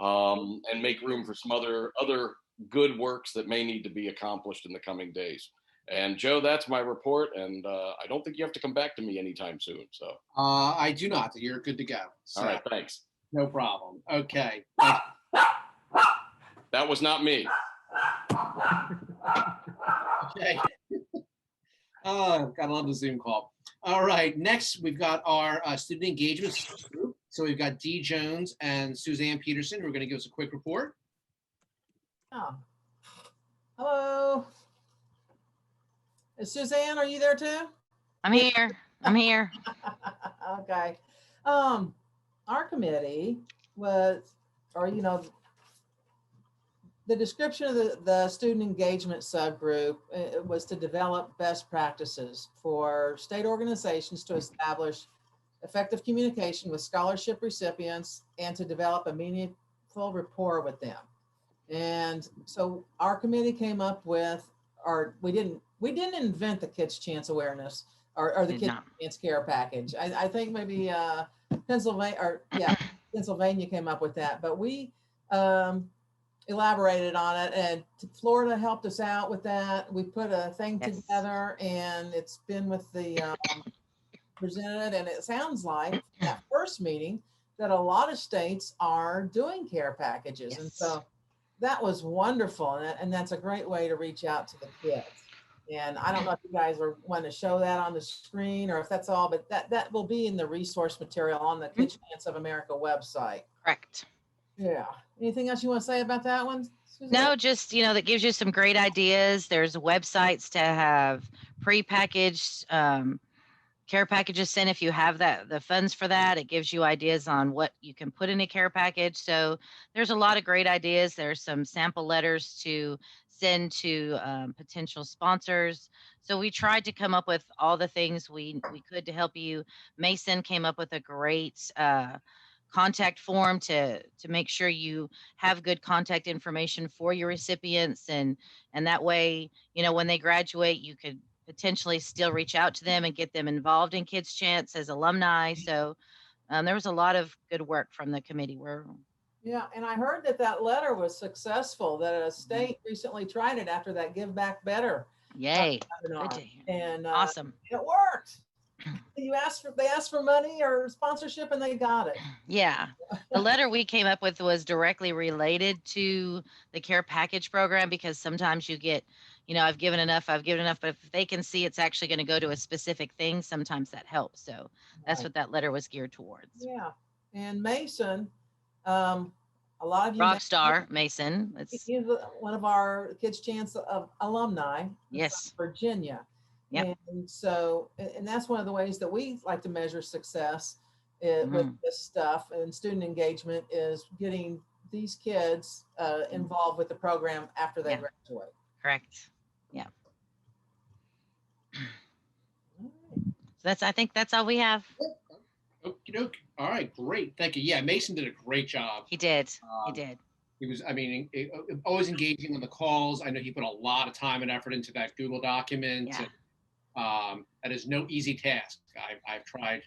and make room for some other good works that may need to be accomplished in the coming days. And Joe, that's my report, and I don't think you have to come back to me anytime soon. So I do not. You're good to go. So, all right, thanks. No problem. Okay. That was not me. Okay. Oh, gotta love the Zoom call. All right, next we've got our student engagement group. So we've got Dee Jones and Suzanne Peterson who are going to give us a quick report. Oh, hello. Suzanne, are you there too? I'm here. I'm here. Okay. Our committee was, or the description of the student engagement subgroup was to develop best practices for state organizations to establish effective communication with scholarship recipients and to develop a meaningful rapport with them. And so our committee came up with, we didn't invent the Kids Chance Awareness or the Kids Chance Care Package. I think maybe Pennsylvania came up with that, but we elaborated on it, and Florida helped us out with that. We put a thing together, and it's been with the presented, and it sounds like that first meeting that a lot of states are doing care packages. And so that was wonderful, and that's a great way to reach out to the kids. And I don't know if you guys want to show that on the screen or if that's all, but that will be in the resource material on the Kids Chance of America website. Correct. Yeah. Anything else you want to say about that one, Suzanne? No, just, that gives you some great ideas. There's websites to have pre-packaged care packages sent if you have the funds for that. It gives you ideas on what you can put in a care package. So there's a lot of great ideas. There's some sample letters to send to potential sponsors. So we tried to come up with all the things we could to help you. Mason came up with a great contact form to make sure you have good contact information for your recipients, and that way, when they graduate, you could potentially still reach out to them and get them involved in Kids Chance as alumni. So there was a lot of good work from the committee. Yeah, and I heard that letter was successul, that a state recently tried it after that Give Back Better. Yay. And awesome. It worked. They asked for money or sponsorship and they got it. Yeah. The letter we came up with was directly related to the care package program, because sometimes you get, I've given enough, but if they can see it's actually going to go to a specific thing, sometimes that helps. So that's what that letter was geared towards. Yeah. And Mason, a lot of you Rockstar Mason. He's one of our Kids Chance of alumni. Yes. Virginia. Yep. And so, and that's one of the ways that we like to measure success with this stuff, and student engagement is getting these kids involved with the program after they graduate. Correct. Yeah. So I think that's all we have. Okey-doke. All right, great. Thank you. Yeah, Mason did a great job. He did. He did. He was, always engaging on the calls. I know he put a lot of time and effort into that Google document. Yeah. That is no easy task. I've tried,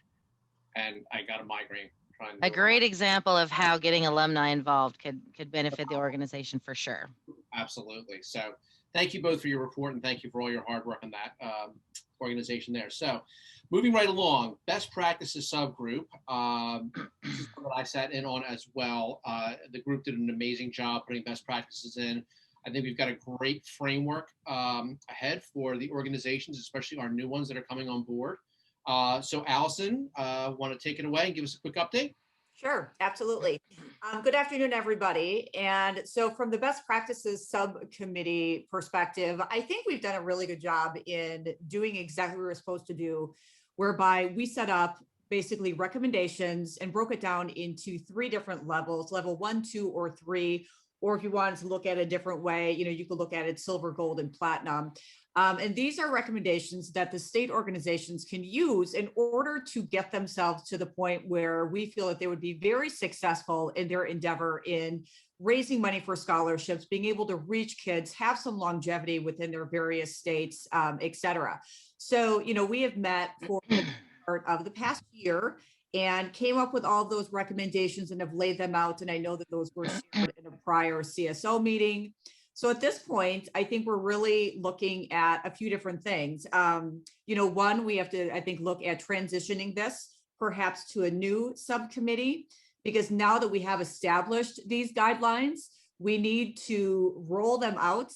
and I got a migraine trying. A great example of how getting alumni involved could benefit the organization for sure. Absolutely. So thank you both for your report, and thank you for all your hard work on that organization there. So moving right along, best practices subgroup. This is one that I sat in on as well. The group did an amazing job putting best practices in. I think we've got a great framework ahead for the organizations, especially our new ones that are coming on board. So Allison, want to take it away and give us a quick update? Sure, absolutely. Good afternoon, everybody. And so from the best practices subcommittee perspective, I think we've done a really good job in doing exactly what we're supposed to do, whereby we set up basically recommendations and broke it down into 3 different levels, level 1, 2, or 3. Or if you wanted to look at it a different way, you could look at it silver, gold, and platinum. And these are recommendations that the state organizations can use in order to get themselves to the point where we feel that they would be very successful in their endeavor in raising money for scholarships, being able to reach kids, have some longevity within their various states, et cetera. So, we have met for part of the past year, and came up with all of those recommendations and have laid them out. And I know that those were shared in a prior CSO meeting. So at this point, I think we're really looking at a few different things. One, we have to, I think, look at transitioning this perhaps to a new subcommittee, because now that we have established these guidelines, we need to roll them out,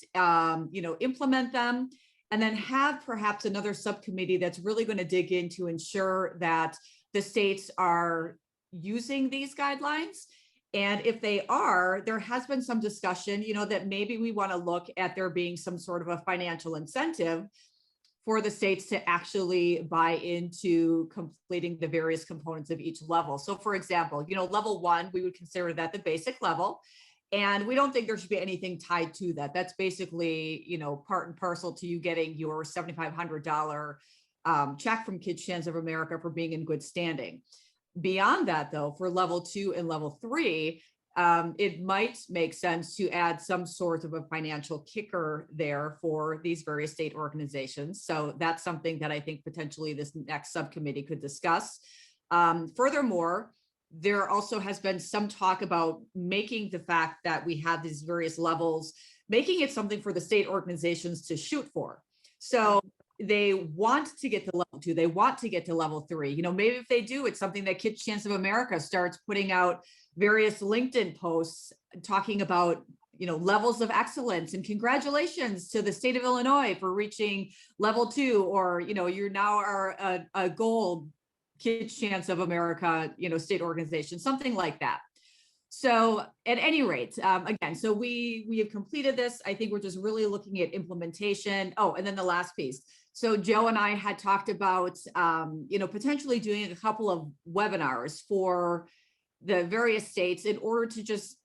implement them, and then have perhaps another subcommittee that's really going to dig in to ensure that the states are using these guidelines. And if they are, there has been some discussion, that maybe we want to look at there being some sort of a financial incentive for the states to actually buy into completing the various components of each level. So for example, level 1, we would consider that the basic level. And we don't think there should be anything tied to that. That's basically, part and parcel to you getting your $7,500 check from Kids Chance of America for being in good standing. Beyond that, though, for level 2 and level 3, it might make sense to add some sort of a financial kicker there for these various state organizations. So that's something that I think potentially this next subcommittee could discuss. Furthermore, there also has been some talk about making the fact that we have these various levels, making it something for the state organizations to shoot for. So they want to get to level 2, they want to get to level 3. Maybe if they do, it's something that Kids Chance of America starts putting out various LinkedIn posts talking about, levels of excellence and congratulations to the state of Illinois for reaching level 2, or, you're now are a gold Kids Chance of America, state organization, something like that. So at any rate, again, so we have completed this. I think we're just really looking at implementation. Oh, and then the last piece. So Joe and I had talked about, potentially doing a couple of webinars for the various states in order to just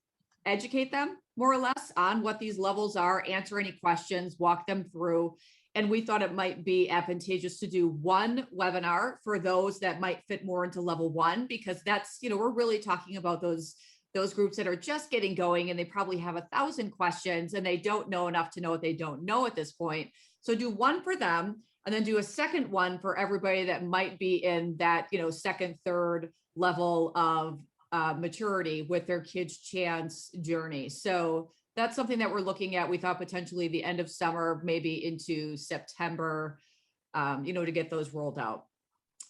educate them more or less on what these levels are, answer any questions, walk them through. And we thought it might be advantageous to do one webinar for those that might fit more into level 1, because that's, we're really talking about those groups that are just getting going and they probably have 1,000 questions and they don't know enough to know what they don't know at this point. So do one for them and then do a second one for everybody that might be in that, second, third level of maturity with their Kids Chance journey. So that's something that we're looking at. We thought potentially the end of summer, maybe into September, to get those rolled out.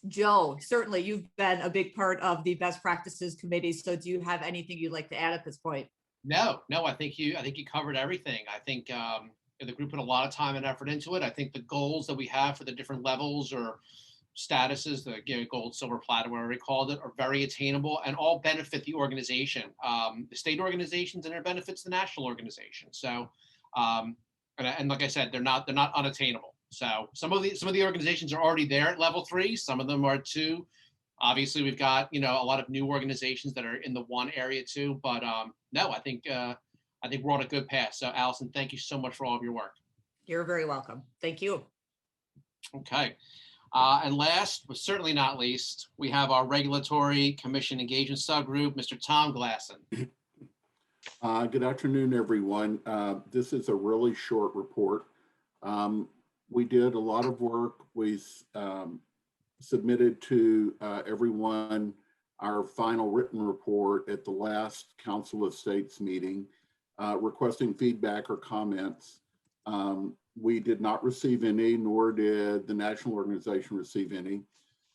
Joe, certainly you've been a big part of the best practices committee. So do you have anything you'd like to add at this point? No, I think you covered everything. I think the group put a lot of time and effort into it. I think the goals that we have for the different levels or statuses, the gold, silver, platinum, whatever we called it, are very attainable and all benefit the organization, the state organizations, and it benefits the national organization. So, and like I said, they're not unattainable. So some of the organizations are already there at level 3. Some of them are 2. Obviously, we've got a lot of new organizations that are in the 1 area too. But no, I think we're on a good path. So Allison, thank you so much for all of your work. You're very welcome. Thank you. Okay. And last, but certainly not least, we have our Regulatory Commission Engagement Subgroup, Mr. Tom Glasson. Good afternoon, everyone. This is a really short report. We did a lot of work. We submitted to everyone our final written report at the last Council of States meeting, requesting feedback or comments. We did not receive any, nor did the national organization receive any.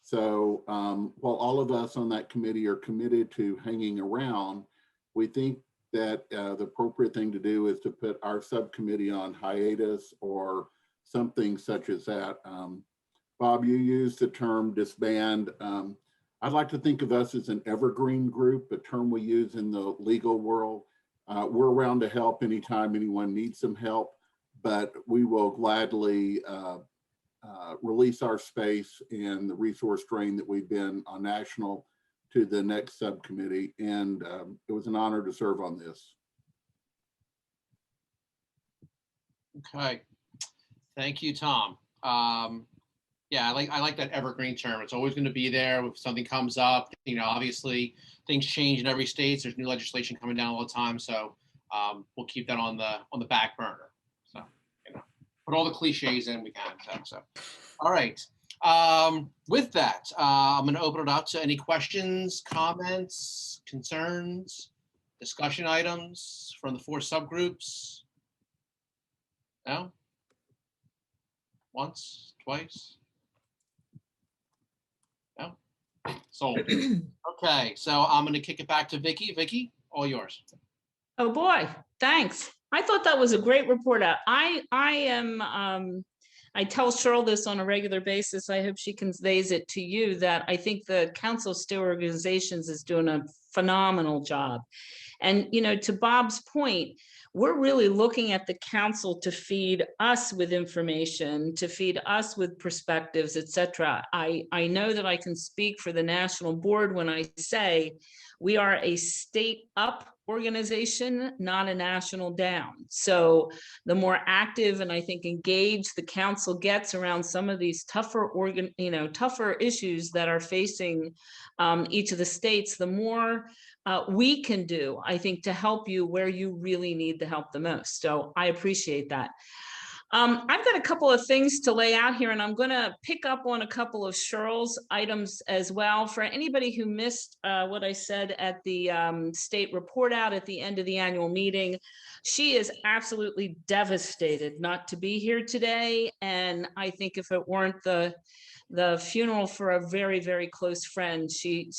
So while all of us on that committee are committed to hanging around, we think that the appropriate thing to do is to put our subcommittee on hiatus or something such as that. Bob, you used the term disband. I'd like to think of us as an evergreen group, a term we use in the legal world. We're around to help anytime anyone needs some help, but we will gladly release our space and the resource drain that we've been on national to the next subcommittee. And it was an honor to serve on this. Okay. Thank you, Tom. Yeah, I like that evergreen term. It's always going to be there if something comes up. Obviously things change in every state. There's new legislation coming down all the time, so we'll keep that on the back burner. So put all the cliches in we can. So all right. With that, I'm going to open it up to any questions, comments, concerns, discussion items from the 4 subgroups. No? Once, twice? No? Sold. Okay, so I'm going to kick it back to Vicky. Vicky, all yours. Oh boy, thanks. I thought that was a great report out. I tell Cheryl this on a regular basis. I hope she conveys it to you that I think the Council of State Organizations is doing a phenomenal job. And, you know, to Bob's point, we're really looking at the council to feed us with information, to feed us with perspectives, et cetera. I know that I can speak for the national board when I say we are a state up organization, not a national down. So the more active and I think engaged the council gets around some of these tougher tougher issues that are facing each of the states, the more we can do, I think, to help you where you really need the help the most. So I appreciate that. I've got a couple of things to lay out here, and I'm going to pick up on a couple of Cheryl's items as well. For anybody who missed what I said at the state report out at the end of the annual meeting, she is absolutely devastated not to be here today. And I think if it weren't the funeral for a very, very close friend,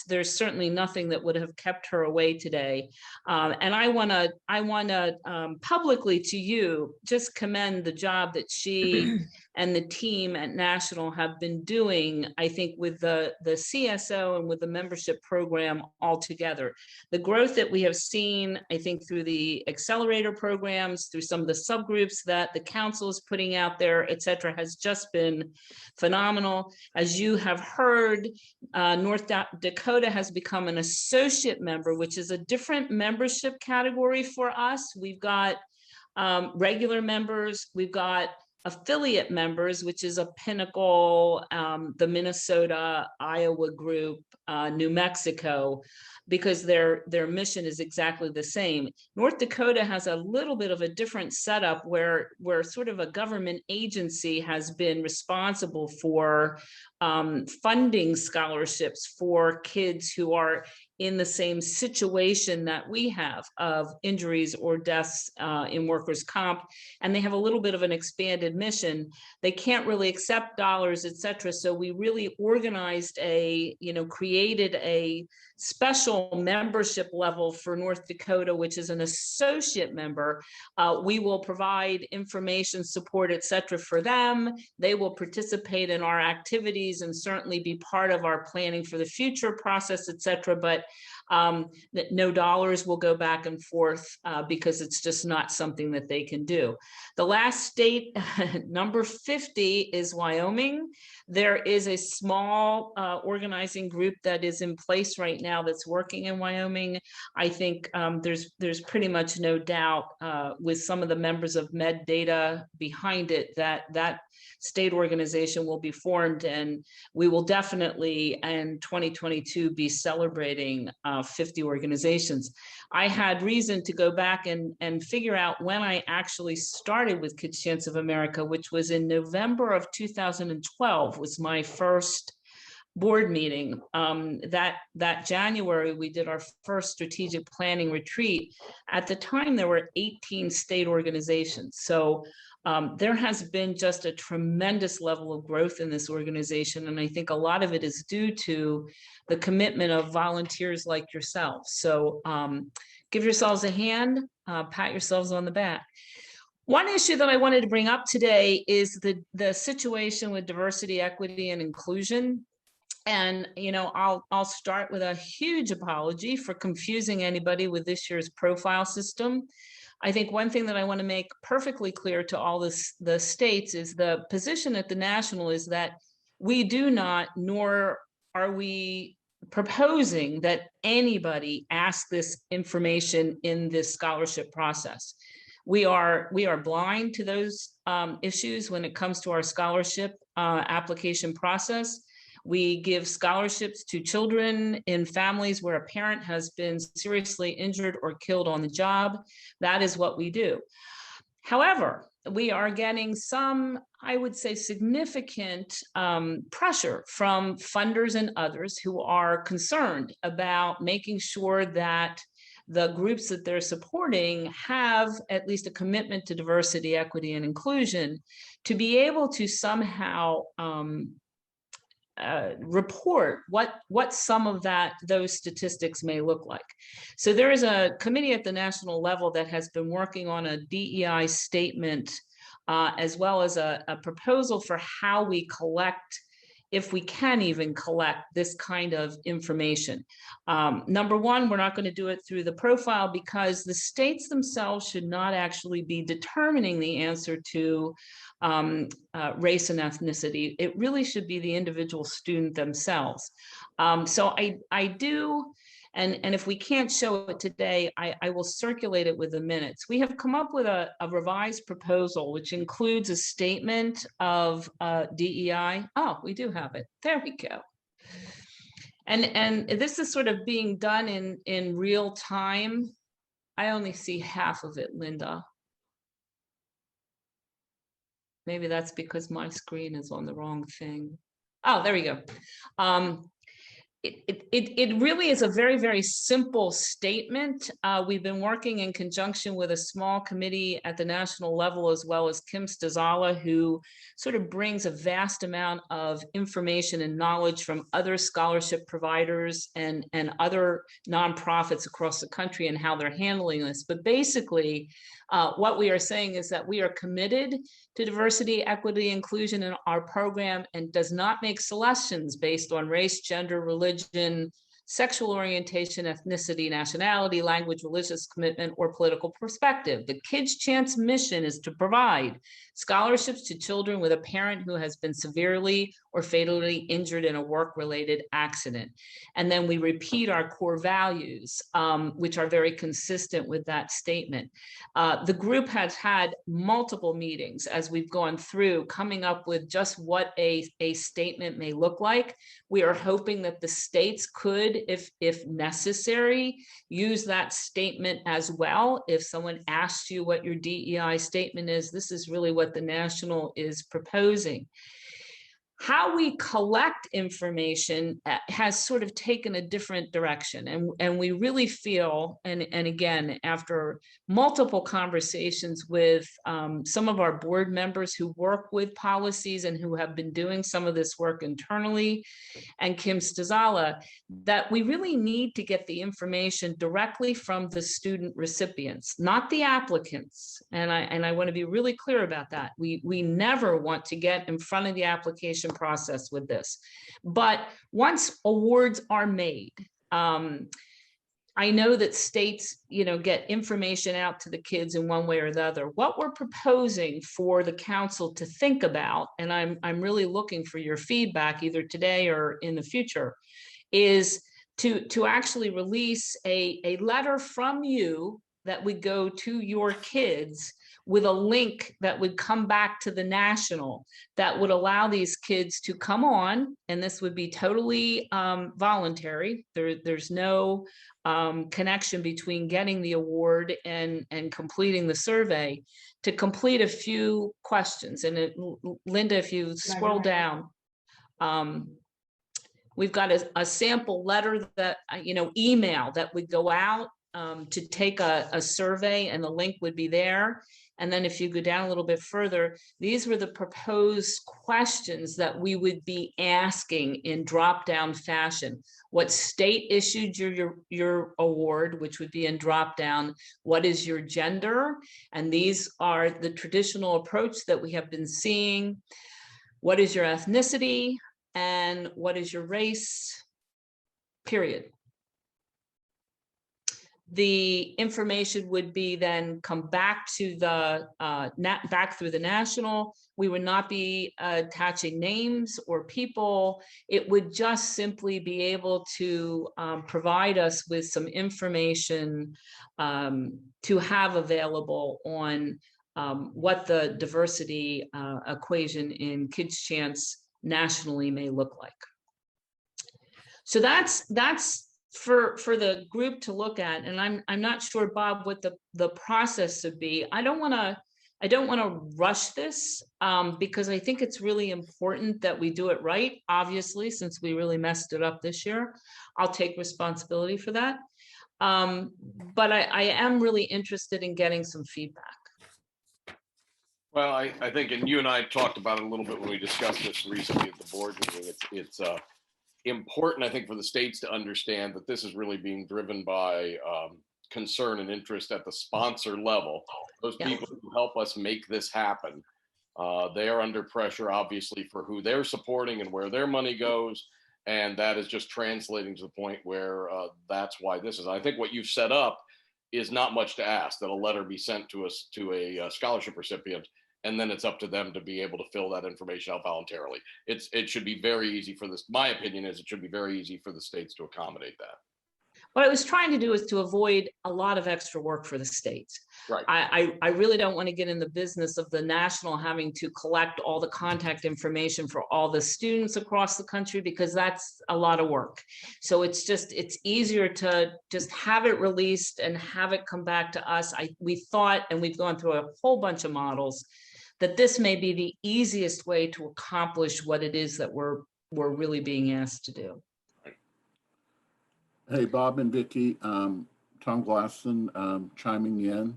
there's certainly nothing that would have kept her away today. And I want to publicly to you just commend the job that she and the team at National have been doing, I think, with the CSO and with the membership program altogether. The growth that we have seen, I think, through the accelerator programs, through some of the subgroups that the council is putting out there, et cetera, has just been phenomenal. As you have heard, North Dakota has become an associate member, which is a different membership category for us. We've got regular members, we've got affiliate members, which is a Pinnacle, the Minnesota, Iowa group, New Mexico, because their mission is exactly the same. North Dakota has a little bit of a different setup where sort of a government agency has been responsible for funding scholarships for kids who are in the same situation that we have of injuries or deaths in workers' comp, and they have a little bit of an expanded mission. They can't really accept dollars, et cetera. So we really organized created a special membership level for North Dakota, which is an associate member. We will provide information, support, et cetera, for them. They will participate in our activities and certainly be part of our planning for the future process, et cetera. But no dollars will go back and forth because it's just not something that they can do. The last state, number 50, is Wyoming. There is a small organizing group that is in place right now that's working in Wyoming. I think there's pretty much no doubt with some of the members of Med Data behind it that state organization will be formed, and we will definitely in 2022 be celebrating 50 organizations. I had reason to go back and figure out when I actually started with Kids Chance of America, which was in November of 2012 was my first board meeting. That January, we did our first strategic planning retreat. At the time, there were 18 state organizations. So there has been just a tremendous level of growth in this organization. And I think a lot of it is due to the commitment of volunteers like yourselves. So give yourselves a hand, pat yourselves on the back. One issue that I wanted to bring up today is the situation with diversity, equity, and inclusion. And, I'll start with a huge apology for confusing anybody with this year's profile system. I think one thing that I want to make perfectly clear to all the states is the position at the national is that we do not, nor are we proposing that anybody ask this information in this scholarship process. We are blind to those issues when it comes to our scholarship application process. We give scholarships to children in families where a parent has been seriously injured or killed on the job. That is what we do. However, we are getting some, I would say, significant pressure from funders and others who are concerned about making sure that the groups that they're supporting have at least a commitment to diversity, equity, and inclusion to be able to somehow report what some of those statistics may look like. So there is a committee at the national level that has been working on a DEI statement, as well as a proposal for how we collect, if we can even collect this kind of information. Number one, we're not going to do it through the profile because the states themselves should not actually be determining the answer to race and ethnicity. It really should be the individual student themselves. So I do, and if we can't show it today, I will circulate it with the minutes. We have come up with a revised proposal, which includes a statement of DEI. Oh, we do have it. There we go. And this is sort of being done in real time. I only see half of it, Linda. Maybe that's because my screen is on the wrong thing. Oh, there we go. It really is a very, very simple statement. We've been working in conjunction with a small committee at the national level, as well as Kim Stazala, who sort of brings a vast amount of information and knowledge from other scholarship providers and other nonprofits across the country and how they're handling this. But basically, what we are saying is that we are committed to diversity, equity, inclusion in our program and does not make selections based on race, gender, religion, sexual orientation, ethnicity, nationality, language, religious commitment, or political perspective. The Kids Chance mission is to provide scholarships to children with a parent who has been severely or fatally injured in a work-related accident. And then we repeat our core values, which are very consistent with that statement. The group has had multiple meetings as we've gone through, coming up with just what a statement may look like. We are hoping that the states could, if necessary, use that statement as well. If someone asks you what your DEI statement is, this is really what the national is proposing. How we collect information has sort of taken a different direction. And we really feel, and again, after multiple conversations with some of our board members who work with policies and who have been doing some of this work internally, and Kim Stazala, that we really need to get the information directly from the student recipients, not the applicants. And I want to be really clear about that. We never want to get in front of the application process with this. But once awards are made, I know that states, get information out to the kids in one way or the other. What we're proposing for the council to think about, and I'm really looking for your feedback either today or in the future, is to actually release a letter from you that would go to your kids with a link that would come back to the national that would allow these kids to come on, and this would be totally voluntary. There's no connection between getting the award and completing the survey, to complete a few questions. And Linda, if you scroll down, we've got a sample letter that, email that would go out to take a survey, and the link would be there. And then if you go down a little bit further, these were the proposed questions that we would be asking in drop-down fashion. What state issued your award, which would be in drop-down? What is your gender? And these are the traditional approach that we have been seeing. What is your ethnicity? And what is your race? Period. The information would be then come back to the back through the national. We would not be attaching names or people. It would just simply be able to provide us with some information to have available on what the diversity equation in Kids Chance nationally may look like. So that's for the group to look at. And I'm not sure, Bob, what the process would be. I don't want to I don't want to rush this because I think it's really important that we do it right. Obviously, since we really messed it up this year, I'll take responsibility for that. But I am really interested in getting some feedback. Well, I think, and you and I talked about it a little bit when we discussed this recently at the board meeting. It's important, I think, for the states to understand that this is really being driven by concern and interest at the sponsor level. Those people who help us make this happen, they are under pressure, obviously, for who they're supporting and where their money goes. And that is just translating to the point where that's why this is. I think what you've set up is not much to ask, that a letter be sent to us, to a scholarship recipient, and then it's up to them to be able to fill that information out voluntarily. It should be very easy for this. My opinion is it should be very easy for the states to accommodate that. What I was trying to do is to avoid a lot of extra work for the states. Right. I really don't want to get in the business of the national having to collect all the contact information for all the students across the country, because that's a lot of work. So it's easier to just have it released and have it come back to us. We thought, and we've gone through a whole bunch of models, that this may be the easiest way to accomplish what it is that we're really being asked to do. Hey, Bob and Vicki, Tom Glasson chiming in.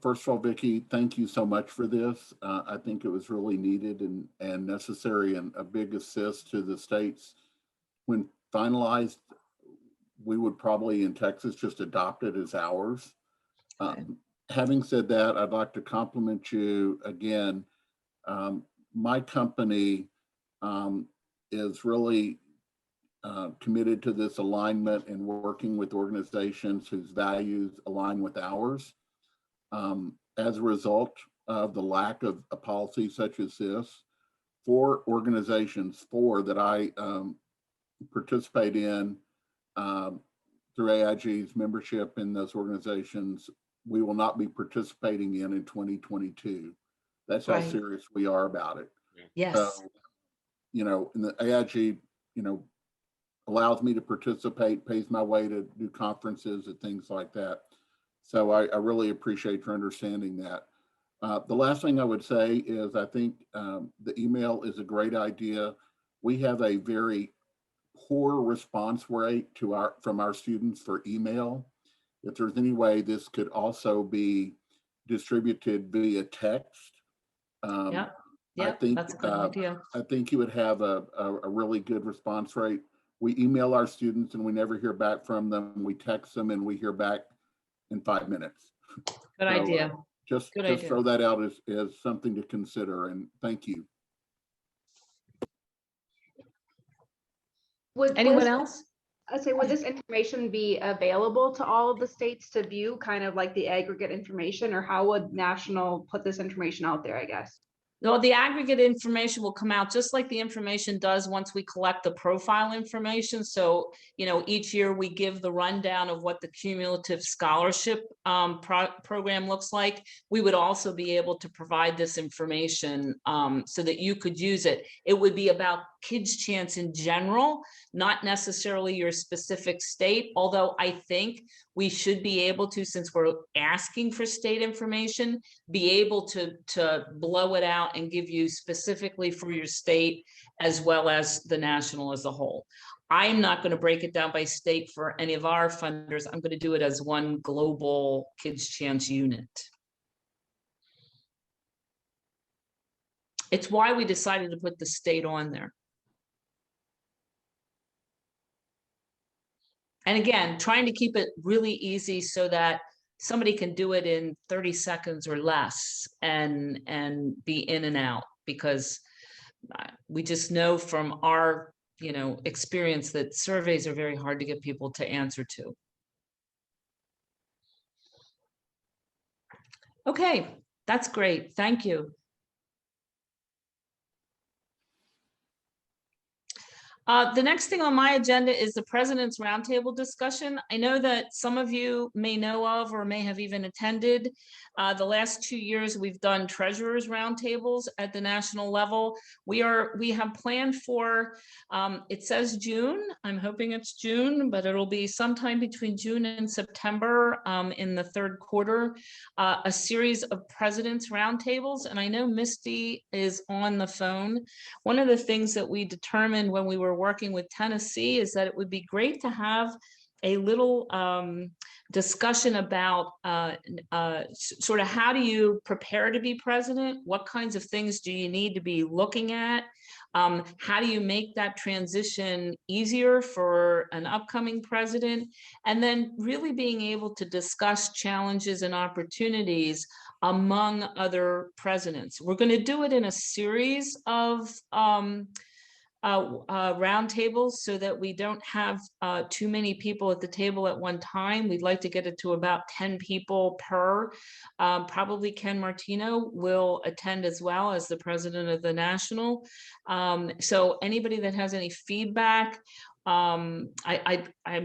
First of all, Vicki, thank you so much for this. I think it was really needed and necessary, and a big assist to the states. When finalized, we would probably in Texas just adopt it as ours. Having said that, I'd like to compliment you again. My company is really committed to this alignment and working with organizations whose values align with ours. As a result of the lack of a policy such as this, 4 organizations, 4 that I participate in through AIG's membership in those organizations, we will not be participating in 2022. That's how serious we are about it. Yes. So, and the AIG, allows me to participate, pays my way to do conferences and things like that. So I really appreciate your understanding that. The last thing I would say is I think the email is a great idea. We have a very poor response rate from our students for email. If there's any way this could also be distributed via text, Yeah, I think that's a good idea. I think you would have a really good response rate. We email our students and we never hear back from them. We text them and we hear back in 5 minutes. Good idea. Just throw that out as something to consider, and thank you. Anyone else? I'd say, would this information be available to all of the states to view, kind of like the aggregate information, or how would national put this information out there, I guess? No, the aggregate information will come out just like the information does once we collect the profile information. So, each year we give the rundown of what the cumulative scholarship program looks like. We would also be able to provide this information so that you could use it. It would be about Kids Chance in general, not necessarily your specific state, although I think we should be able to, since we're asking for state information, be able to blow it out and give you specifically for your state as well as the national as a whole. I'm not going to break it down by state for any of our funders. I'm going to do it as one global Kids Chance unit. It's why we decided to put the state on there. And again, trying to keep it really easy so that somebody can do it in 30 seconds or less and be in and out, because we just know from our experience that surveys are very hard to get people to answer to. Okay, that's great. Thank you. The next thing on my agenda is the President's Roundtable discussion. I know that some of you may know of or may have even attended. The last 2 years, we've done Treasurers Roundtables at the national level. We have planned for, it says June. I'm hoping it's June, but it'll be sometime between June and September in the third quarter, a series of President's Roundtables. And I know Misty is on the phone. One of the things that we determined when we were working with Tennessee is that it would be great to have a little discussion about sort of how do you prepare to be president? What kinds of things do you need to be looking at? How do you make that transition easier for an upcoming president? And then really being able to discuss challenges and opportunities among other presidents. We're going to do it in a series of roundtables so that we don't have too many people at the table at one time. We'd like to get it to about 10 people per. Probably Ken Martino will attend as well as the president of the national. So anybody that has any feedback, I'm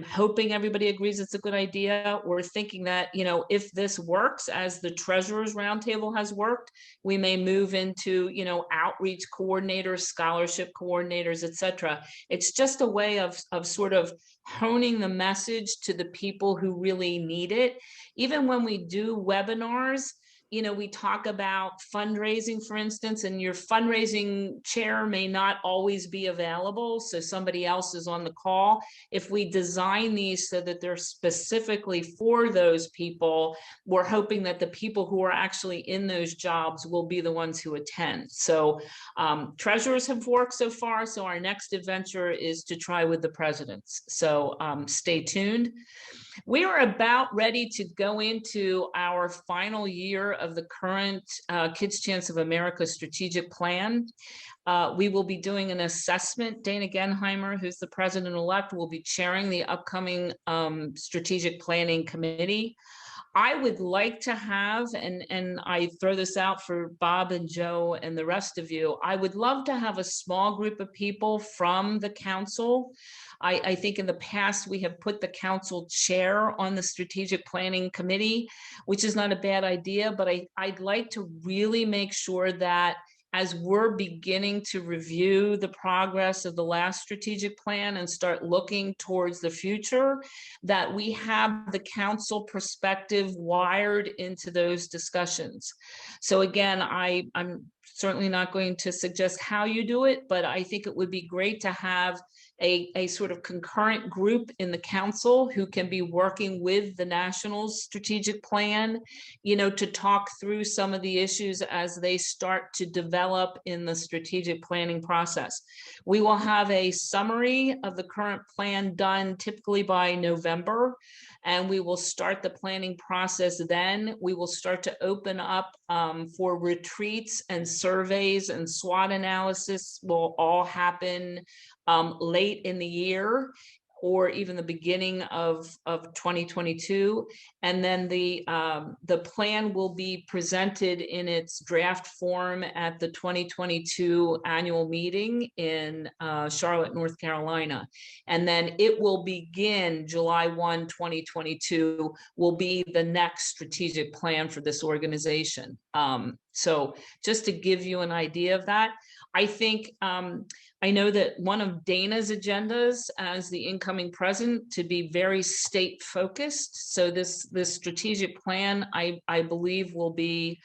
hoping everybody agrees it's a good idea. We're thinking that, you know, if this works as the Treasurers Roundtable has worked, we may move into, you know, outreach coordinators, scholarship coordinators, etc. It's just a way of sort of honing the message to the people who really need it. Even when we do webinars, you know, we talk about fundraising, for instance, and your fundraising chair may not always be available, so somebody else is on the call. If we design these so that they're specifically for those people, we're hoping that the people who are actually in those jobs will be the ones who attend. So treasurers have worked so far, so our next adventure is to try with the presidents. So stay tuned. We are about ready to go into our final year of the current Kids Chance of America strategic plan. We will be doing an assessment. Dana Genheimer, who's the president-elect, will be chairing the upcoming strategic planning committee. I would like to have, and I throw this out for Bob and Joe and the rest of you, I would love to have a small group of people from the council. I think in the past we have put the council chair on the strategic planning committee, which is not a bad idea, but I'd like to really make sure that as we're beginning to review the progress of the last strategic plan and start looking towards the future, that we have the council perspective wired into those discussions. So again, I'm certainly not going to suggest how you do it, but I think it would be great to have a sort of concurrent group in the council who can be working with the national strategic plan, you know, to talk through some of the issues as they start to develop in the strategic planning process. We will have a summary of the current plan done typically by November, and we will start the planning process then. We will start to open up for retreats and surveys, and SWOT analysis will all happen late in the year or even the beginning of 2022. And then the plan will be presented in its draft form at the 2022 annual meeting in Charlotte, North Carolina. And then it will begin July 1, 2022, will be the next strategic plan for this organization. So just to give you an idea of that, I think I know that one of Dana's agendas as the incoming president to be very state focused. So this strategic plan, I believe, will be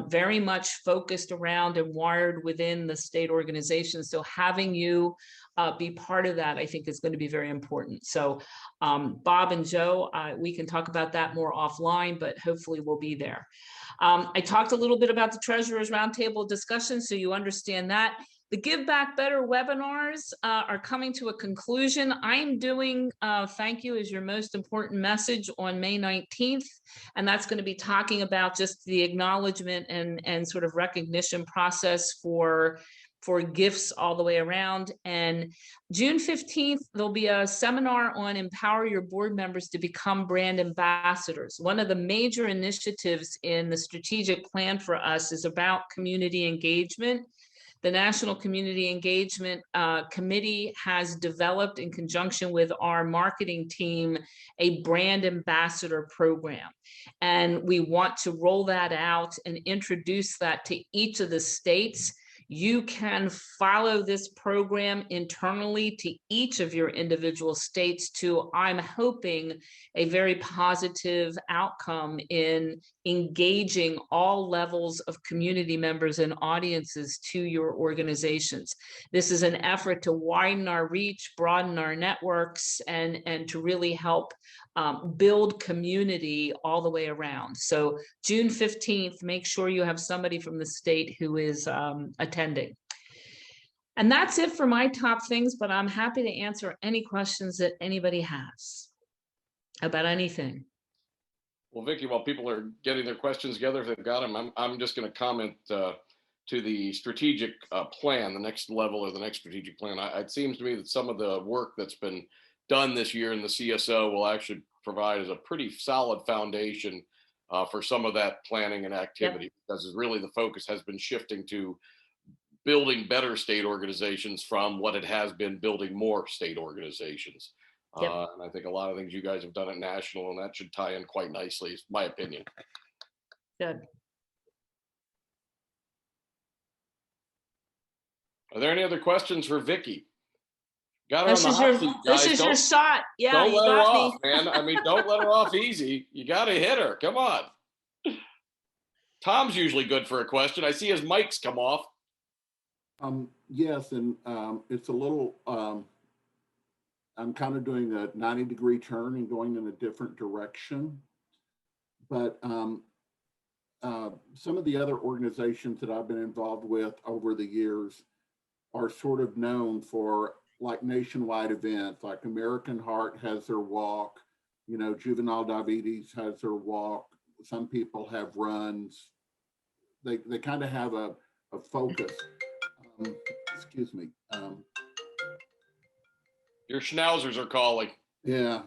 very much focused around and wired within the state organization. So having you be part of that, I think, is going to be very important. So Bob and Joe, we can talk about that more offline, but hopefully we'll be there. I talked a little bit about the Treasurers Roundtable discussion, so you understand that. The Give Back Better webinars are coming to a conclusion. I'm doing Thank You is Your Most Important Message on May 19th, and that's going to be talking about just the acknowledgement and sort of recognition process for gifts all the way around. And June 15th, there'll be a seminar on empower your board members to become brand ambassadors. One of the major initiatives in the strategic plan for us is about community engagement. the National Community Engagement Committee has developed, in conjunction with our marketing team, a brand ambassador program. And we want to roll that out and introduce that to each of the states. You can follow this program internally to each of your individual states to, I'm hoping, a very positive outcome in engaging all levels of community members and audiences to your organizations. This is an effort to widen our reach, broaden our networks, and to really help build community all the way around. So June 15th, make sure you have somebody from the state who is attending. And that's it for my top things, but I'm happy to answer any questions that anybody has about anything. Well, Vicki, while people are getting their questions together, if they've got them, I'm just going to comment to the strategic plan, the next level or the next strategic plan. It seems to me that some of the work that's been done this year in the CSO will actually provide as a pretty solid foundation for some of that planning and activity, because really the focus has been shifting to building better state organizations from what it has been building more state organizations. And I think a lot of things you guys have done at national, and that should tie in quite nicely, is my opinion. Good. Are there any other questions for Vicki? Got her This on is the hot seat, guys. this is your shot. Yeah, don't you let her got off, me. man. I mean, don't let her off easy. You got to hit her. Come on. Tom's usually good for a question. I see his mic's come off. Yes, and it's a little, I'm kind of doing a 90-degree turn and going in a different direction. But some of the other organizations that I've been involved with over the years are sort of known for like nationwide events, like American Heart has their walk, you know, Juvenile Diabetes has their walk. Some people have runs. They kind of have a focus. Excuse me. Your schnauzers are calling. Yeah.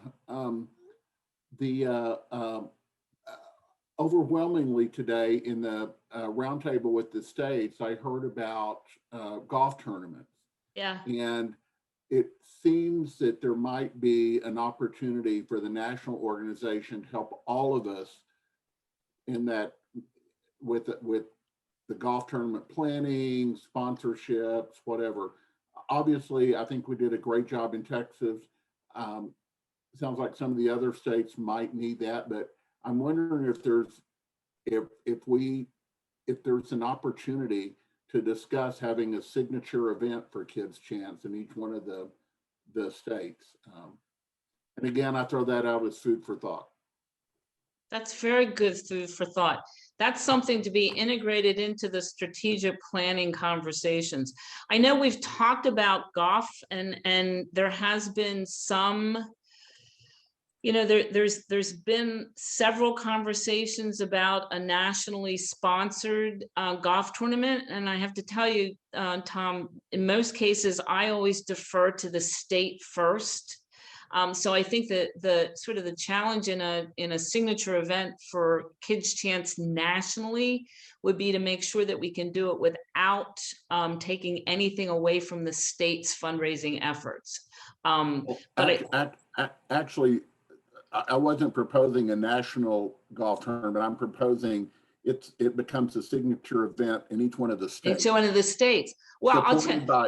Overwhelmingly today in the roundtable with the states, I heard about golf tournaments. Yeah. And it seems that there might be an opportunity for the national organization to help all of us in that with the golf tournament planning, sponsorships, whatever. Obviously, I think we did a great job in Texas. Sounds like some of the other states might need that, but I'm wondering if there's an opportunity to discuss having a signature event for Kids Chance in each one of the states. And again, I throw that out as food for thought. That's very good food for thought. That's something to be integrated into the strategic planning conversations. I know we've talked about golf, and there has been some, you know, there's been several conversations about a nationally sponsored golf tournament. And I have to tell you, Tom, in most cases, I always defer to the state first. So I think that the sort of the challenge in a signature event for Kids Chance nationally would be to make sure that we can do it without taking anything away from the state's fundraising efforts. Actually, I wasn't proposing a national golf tournament. I'm proposing it becomes a signature event in each one of the states. Each one of the states. Well,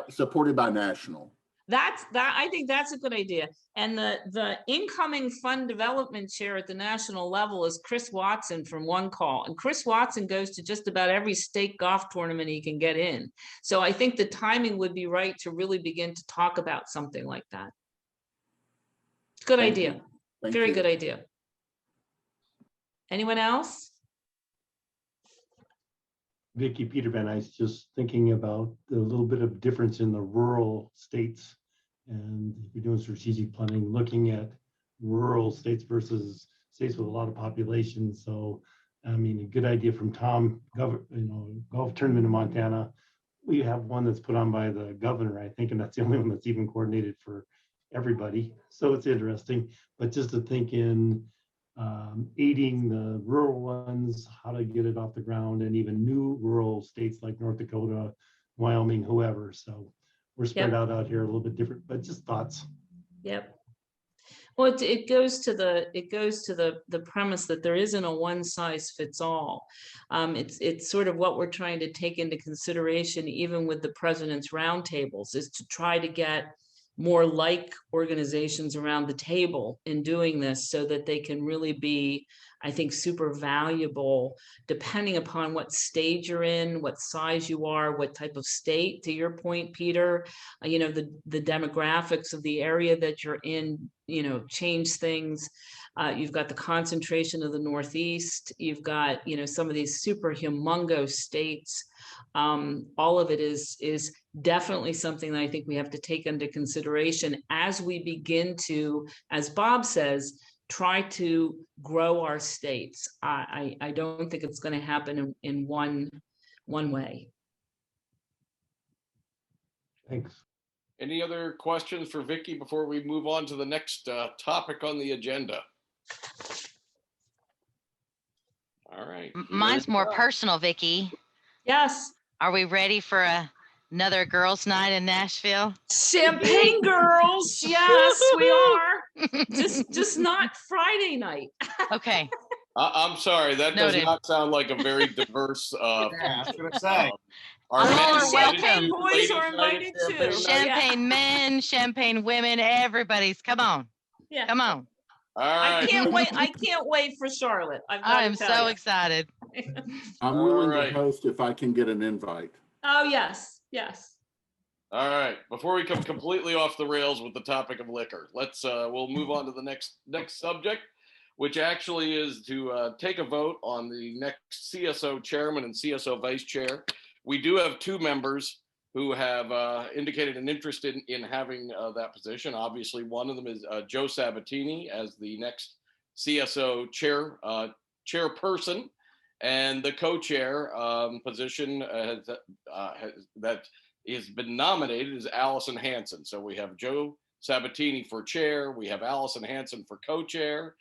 supported by national. I think that's a good idea. And the incoming fund development chair at the national level is Chris Watson from One Call. And Chris Watson goes to just about every state golf tournament he can get in. So I think the timing would be right to really begin to talk about something like that. Good idea. Very good idea. Anyone else? Vicki, Peter Van Ice, just thinking about the little bit of difference in the rural states, and if you're doing strategic planning, looking at rural states versus states with a lot of population. So, I mean, a good idea from Tom, golf tournament in Montana. We have one that's put on by the governor, I think, and that's the only one that's even coordinated for everybody. So it's interesting, but just to think in aiding the rural ones, how to get it off the ground, and even new rural states like North Dakota, Wyoming, whoever. So we're spread out here a little bit different, but just thoughts. Yep. Well, it goes to the premise that there isn't a one size fits all. It's sort of what we're trying to take into consideration, even with the president's roundtables, is to try to get more like organizations around the table in doing this, so that they can really be, I think, super valuable, depending upon what stage you're in, what size you are, what type of state. To your point, Peter, the demographics of the area that you're in, change things. You've got the concentration of the Northeast. You've got, some of these super humongous states. All of it is definitely something that I think we have to take into consideration as we begin to, as Bob says, try to grow our states. I don't think it's going to happen in one way. Thanks. Any other questions for Vicky before we move on to the next topic on the agenda? All right. Mine's more personal, Vicky. Yes. Are we ready for another girls' night in Nashville? Champagne girls. Yes, we are. Just not Friday night. Okay. I'm sorry, that Noted. does not sound like a very diverse. Yeah, I was gonna say. Our men Oh, invited champagne to boys ladies' are night at invited Champagne too. night? Champagne men, champagne women, everybody's, come on. Yeah. Come on. All right. I can't wait for Charlotte. I'm so excited. I'm All willing right. to host if I can get an invite. Oh, yes. All right. Before we come completely off the rails with the topic of liquor, we'll move on to the next subject, which actually is to take a vote on the next CSO chairman and CSO vice chair. We do have two members who have indicated an interest in having that position. Obviously, one of them is Joe Sabatini as the next CSO chairperson, and the co-chair position that has been nominated is Allison Hanson. So we have Joe Sabatini for chair. We have Allison Hanson for co-chair.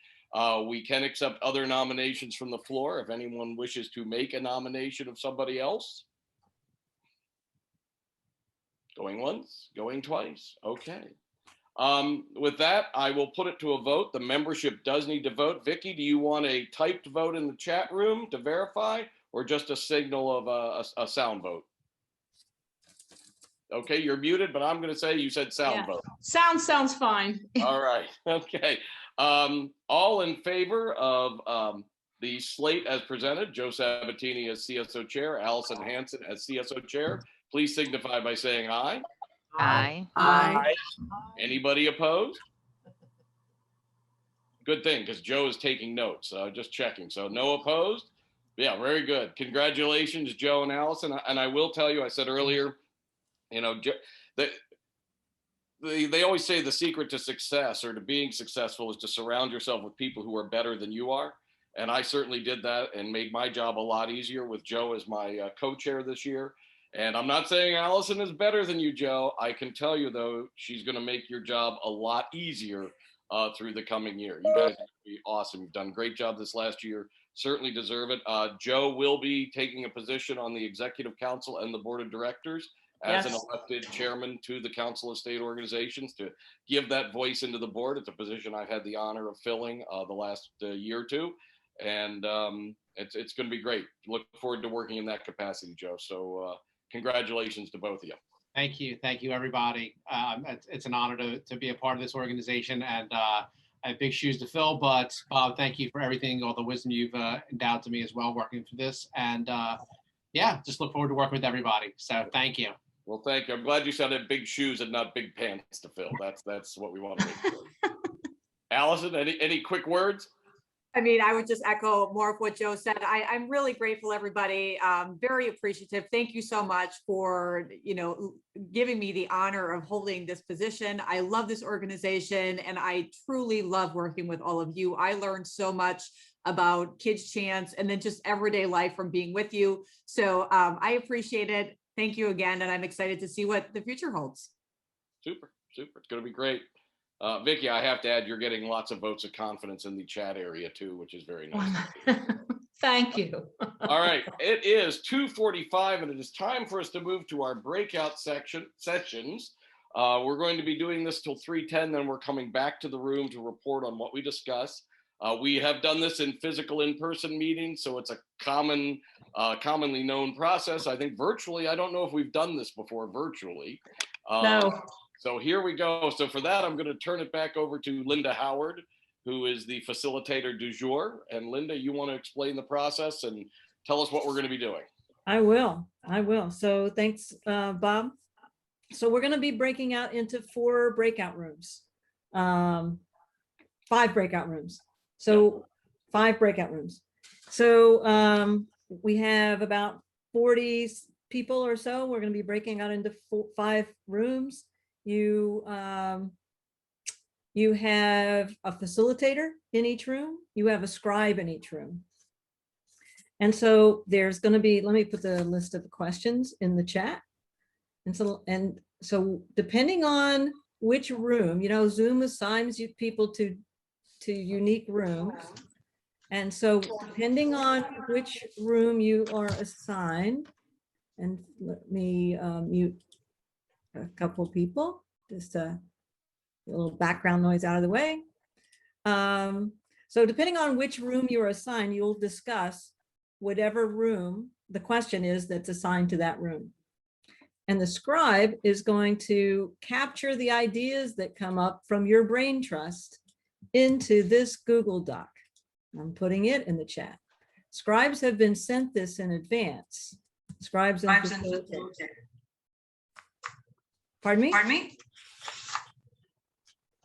We can accept other nominations from the floor if anyone wishes to make a nomination of somebody else. Going once, going twice. Okay. With that, I will put it to a vote. The membership does need to vote. Vicky, do you want a typed vote in the chat room to verify, or just a signal of a sound vote? Okay, you're muted, but I'm going to say you said sound vote. Sounds fine. All right. Okay. All in favor of the slate as presented, Joe Sabatini as CSO chair, Allison Hanson as CSO chair, please signify by saying aye. Aye. Aye. Anybody opposed? Good thing, because Joe is taking notes. Just checking. So no opposed? Yeah, very good. Congratulations, Joe and Allison. And I will tell you, I said earlier, they always say the secret to success or to being successful is to surround yourself with people who are better than you are. And I certainly did that and made my job a lot easier with Joe as my co-chair this year. And I'm not saying Allison is better than you, Joe. I can tell you, though, she's going to make your job a lot easier through the coming year. You guys are be awesome. You've done a great job this last year. Certainly deserve it. Joe will be taking a position on the executive council and the board of directors as an elected chairman to the Council of State Organizations to give that voice into the board. It's a position I've had the honor of filling the last year or two. And it's going to be great. Look forward to working in that capacity, Joe. So congratulations to both of you. Thank you, everybody. It's an honor to be a part of this organization, and I have big shoes to fill. But Bob, thank you for everything, all the wisdom you've endowed to me as well, working for this. And yeah, just look forward to working with everybody. So thank you. Well, thank you. I'm glad you said it, big shoes and not big pants to fill. That's what we want to make sure. Allison, any quick words? I mean, I would just echo more of what Joe said. I'm really grateful, everybody. Very appreciative. Thank you so much for, giving me the honor of holding this position. I love this organization, and I truly love working with all of you. I learned so much about Kids Chance and then just everyday life from being with you. So I appreciate it. Thank you again. And I'm excited to see what the future holds. Super. It's going to be great. Vicky, I have to add, you're getting lots of votes of confidence in the chat area too, which is very nice. Thank you. All right, it is 2:45 and it is time for us to move to our breakout sessions. We're going to be doing this till 3:10, then we're coming back to the room to report on what we discuss. We have done this in physical in-person meetings, so it's a commonly known process. I think virtually, I don't know if we've done this before virtually. No. So here we go. So for that, I'm going to turn it back over to Linda Howard, who is the facilitator du jour. And Linda, you want to explain the process and tell us what we're going to be doing? I will. So thanks, Bob. So we're going to be breaking out into 4 breakout rooms, 5 breakout rooms. So 5 breakout rooms. So we have about 40 people or so. We're going to be breaking out into 5 rooms. You have a facilitator in each room. You have a scribe in each room. And so there's going to be, let me put the list of the questions in the chat. And so depending on which room, you know, Zoom assigns you people to unique rooms. And so depending on which room you are assigned, and let me mute a couple people, just a little background noise out of the way. So depending on which room you're assigned, you'll discuss whatever room the question is that's assigned to that room. And the scribe is going to capture the ideas that come up from your brain trust into this Google Doc. I'm putting it in the chat. Scribes have been sent this in advance. Scribes and facilitators. Pardon me?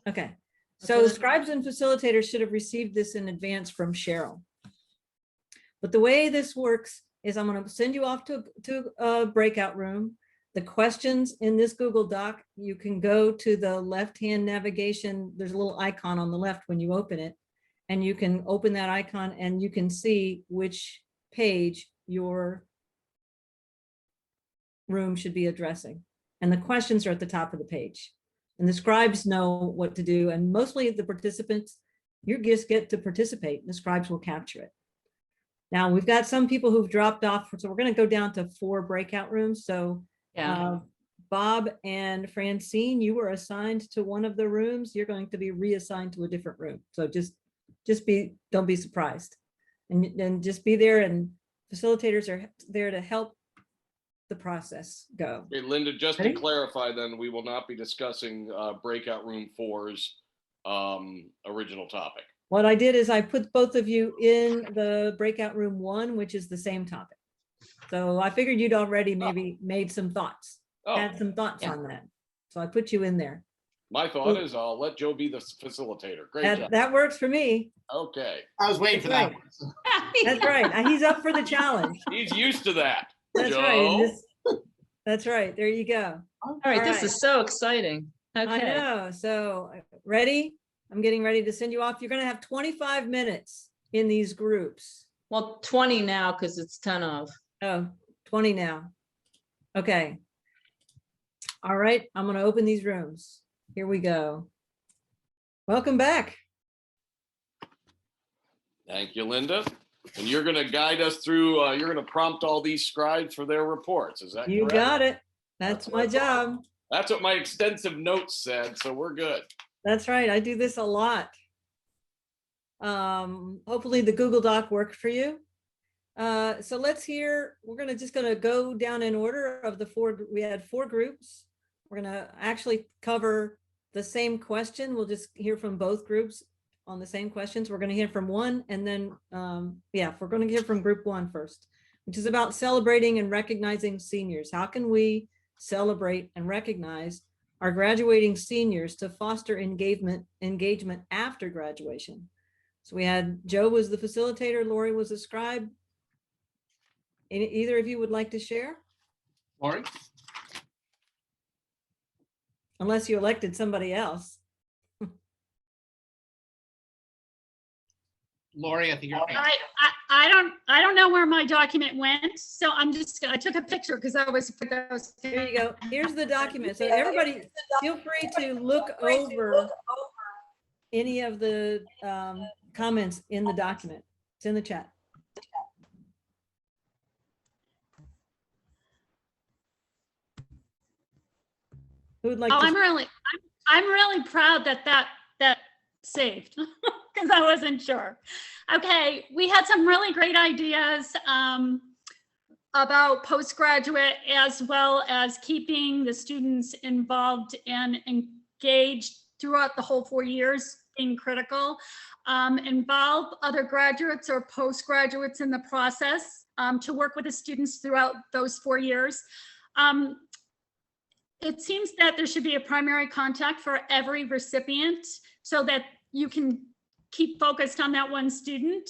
Okay. So scribes and facilitators should have received this in advance from Cheryl. But the way this works is I'm going to send you off to a breakout room. The questions in this Google Doc, you can go to the left-hand navigation. There's a little icon on the left when you open it, and you can open that icon and you can see which page your room should be addressing. And the questions are at the top of the page. And the scribes know what to do. And mostly the participants, you just get to participate. The scribes will capture it. Now we've got some people who've dropped off. So we're going to go down to 4 breakout rooms. So Bob and Francine, you were assigned to one of the rooms. You're going to be reassigned to a different room. So don't be surprised, and just be there. And facilitators are there to help the process go. Okay, Linda, just to clarify, then we will not be discussing breakout room 4's original topic. What I did is I put both of you in the breakout room 1, which is the same topic. So I figured you'd already maybe made some thoughts, had some thoughts on that. So I put you in there. My thought is I'll let Joe be the facilitator. Great job. That works for me. Okay. I was waiting for that. That's right. He's up for the challenge. He's used to that. That's Joe. right. That's right. There you go. All right. This is so exciting. Okay. I know. So ready? I'm getting ready to send you off. You're going to have 25 minutes in these groups. Well, 20 now because it's 10 of. Oh, 20 now. Okay. All right. I'm going to open these rooms. Here we go. Welcome back. Thank you, Linda. And you're going to guide us through, you're going to prompt all these scribes for their reports. Is that correct? You got it. That's my job. That's what my extensive notes said. So we're good. That's right. I do this a lot. Hopefully the Google Doc worked for you. So let's hear, we're just going to go down in order of the 4. We had 4 groups. We're going to actually cover the same question. We'll just hear from both groups on the same questions. We're going to hear from one, and then, we're going to hear from group 1 first, which is about celebrating and recognizing seniors. How can we celebrate and recognize our graduating seniors to foster engagement after graduation? So we had Joe was the facilitator, Lori was the scribe. Either of you would like to share? Lori? Unless you elected somebody else. Lori, I think you're. I don't know where my document went, so I took a picture because I was for those. Here you go. Here's the document. So everybody, feel free to look over any of the comments in the document. It's in the chat. Who would like Oh, to? I'm really proud that saved because I wasn't sure. Okay, we had some really great ideas about postgraduate as well as keeping the students involved and engaged throughout the whole 4 years being critical. Involve other graduates or postgraduates in the process to work with the students throughout those 4 years. It seems that there should be a primary contact for every recipient so that you can keep focused on that one student.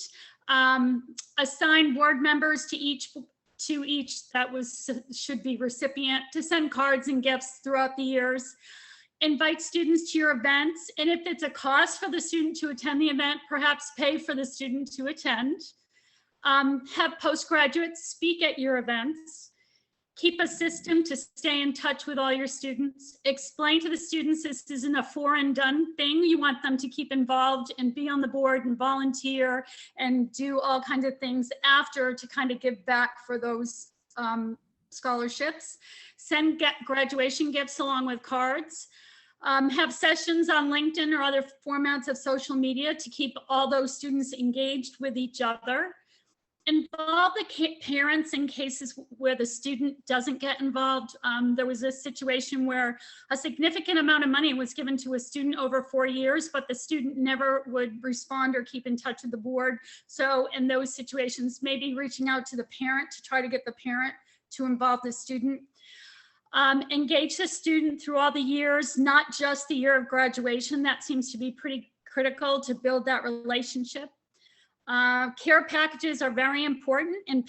Assign board members to each that should be recipient to send cards and gifts throughout the years. Invite students to your events, and if it's a cost for the student to attend the event, perhaps pay for the student to attend. Have postgraduates speak at your events. Keep a system to stay in touch with all your students. Explain to the students this isn't a foreign done thing. You want them to keep involved and be on the board and volunteer and do all kinds of things after to kind of give back for those scholarships. Send graduation gifts along with cards. Have sessions on LinkedIn or other formats of social media to keep all those students engaged with each other. Involve the parents in cases where the student doesn't get involved. There was a situation where a significant amount of money was given to a student over 4 years, but the student never would respond or keep in touch with the board. So in those situations, maybe reaching out to the parent to try to get the parent to involve the student. Engage the student through all the years, not just the year of graduation. That seems to be pretty critical to build that relationship. Care packages are very important and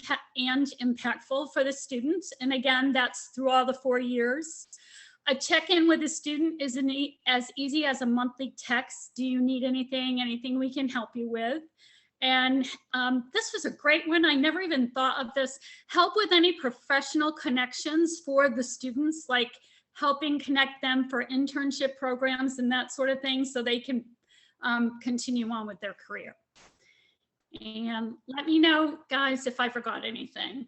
impactful for the students. And again, that's through all the 4 years. A check-in with the student isn't as easy as a monthly text. Do you need anything? Anything we can help you with? And this was a great one. I never even thought of this. Help with any professional connections for the students, like helping connect them for internship programs and that sort of thing so they can continue on with their career. And let me know, guys, if I forgot anything.